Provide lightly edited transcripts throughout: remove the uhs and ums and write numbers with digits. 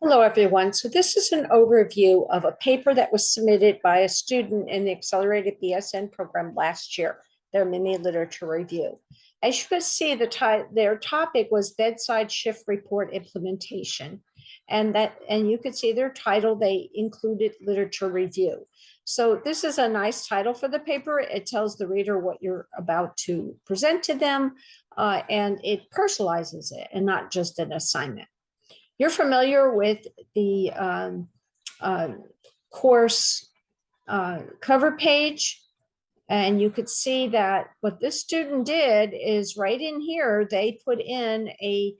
Hello, everyone. So this is an overview of a paper that was submitted by a student in the Accelerated BSN program last year, their mini literature review. As you can see, their topic was bedside shift report implementation. And you could see their title, they included literature review. So this is a nice title for the paper. It tells the reader what you're about to present to them, and it personalizes it and not just an assignment. You're familiar with the uh, course cover page, and you could see that what this student did is right in here, they put in a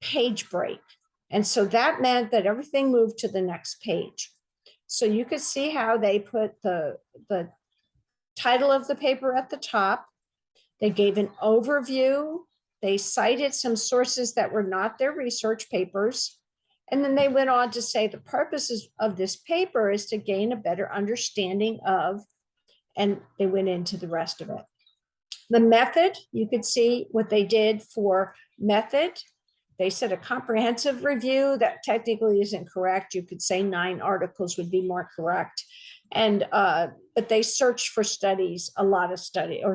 page break. And so that meant that everything moved to the next page. So you could see how they put the title of the paper at the top. They gave an overview. They cited some sources that were not their research papers. And then they went on to say the purposes of this paper is to gain a better understanding of, and they went into the rest of it. The method, you could see what they did for method. They said a comprehensive review. That technically isn't correct. You could say 9 articles would be more correct. And but they searched for studies, a lot of study, or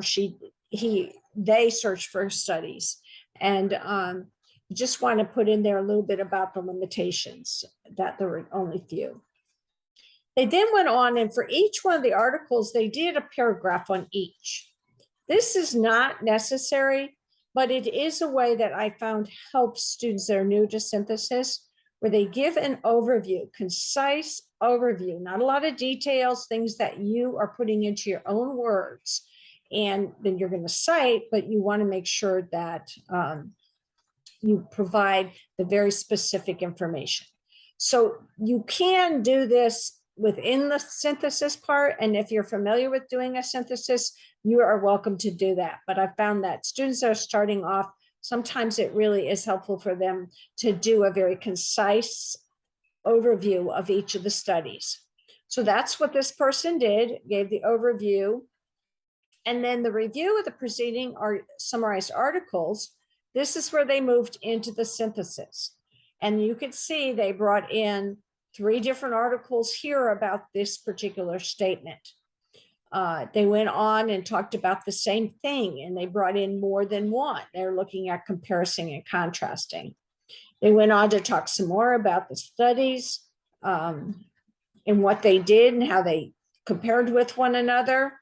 they searched for studies. And just want to put in there a little bit about the limitations, that there were only few. They then went on, and for each one of the articles, they did a paragraph on each. This is not necessary, but it is a way that I found helps students that are new to synthesis, where they give an overview, concise overview, not a lot of details, things that you are putting into your own words, and then you're going to cite, but you want to make sure that you provide the very specific information. So you can do this within the synthesis part, and if you're familiar with doing a synthesis, you are welcome to do that. But I found that students that are starting off, sometimes it really is helpful for them to do a very concise overview of each of the studies. So that's what this person did, gave the overview. And then the review of the preceding summarized articles, this is where they moved into the synthesis. And you could see they brought in 3 different articles here about this particular statement. They went on and talked about the same thing, and they brought in more than one. They're looking at comparison and contrasting. They went on to talk some more about the studies and what they did and how they compared with one another.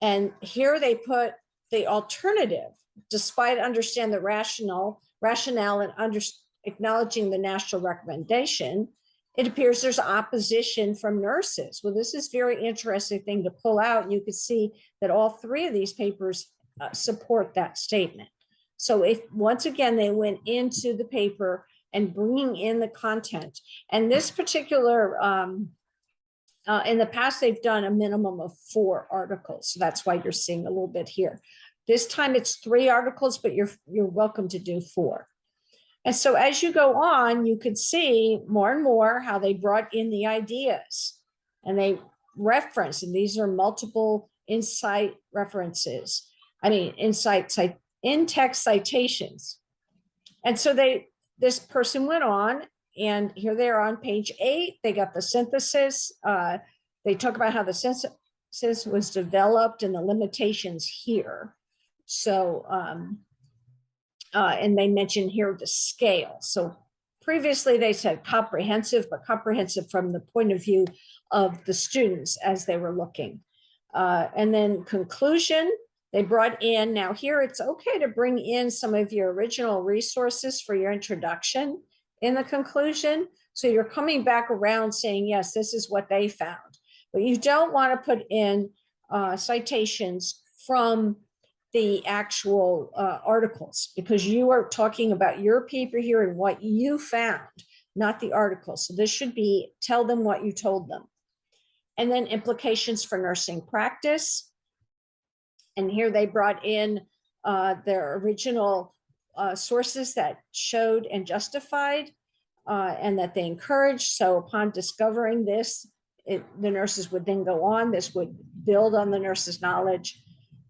And here they put the alternative, despite understand the rationale and acknowledging the national recommendation, it appears there's opposition from nurses. Well, this is very interesting thing to pull out. You could see that all 3 of these papers support that statement. So if once again, they went into the paper and bringing in the content, and this particular, in the past, they've done a minimum of 4 articles. So that's why you're seeing a little bit here. This time it's 3 articles, but you're welcome to do 4. And so as you go on, you could see more and more how they brought in the ideas, and they reference, and these are multiple in-text citations. And so this person went on, and here they are on page 8. They got the synthesis. They talk about how the synthesis was developed and the limitations here. So, and they mentioned here the scale. So previously they said comprehensive, but comprehensive from the point of view of the students as they were looking. And then conclusion, they brought in, now here it's okay to bring in some of your original resources for your introduction in the conclusion. So you're coming back around saying, yes, this is what they found. But you don't want to put in citations from the actual articles, because you are talking about your paper here and what you found, not the article. So this should be, tell them what you told them. And then implications for nursing practice. And here they brought in their original sources that showed and justified and that they encouraged. So upon discovering this, the nurses would then go on. This would build on the nurses' knowledge.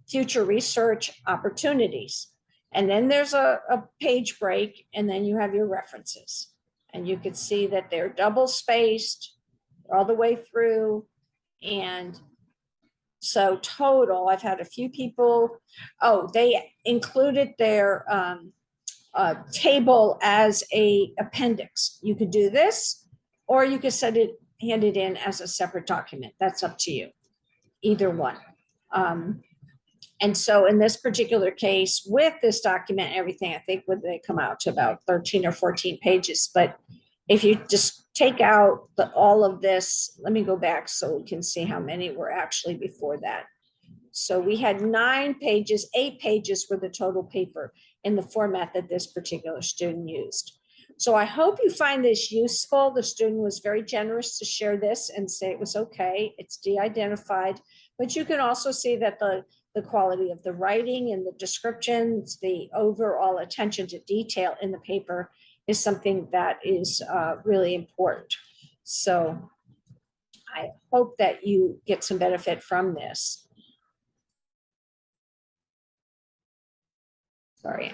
Future research opportunities. And then there's a page break, and then you have your references. And you can see that they're double spaced all the way through. And so total, I've had a few people, oh, they included their table as a appendix. You could do this, or you could hand it in as a separate document. That's up to you, either one. And so in this particular case, with this document and everything, I think would they come out to about 13 or 14 pages. But if you just take out all of this, let me go back so we can see how many were actually before that. So we had 9 pages, 8 pages for the total paper in the format that this particular student used. So I hope you find this useful. The student was very generous to share this and say it was okay. It's de-identified, but you can also see that the quality of the writing and the descriptions, the overall attention to detail in the paper is something that is really important. So I hope that you get some benefit from this. Sorry,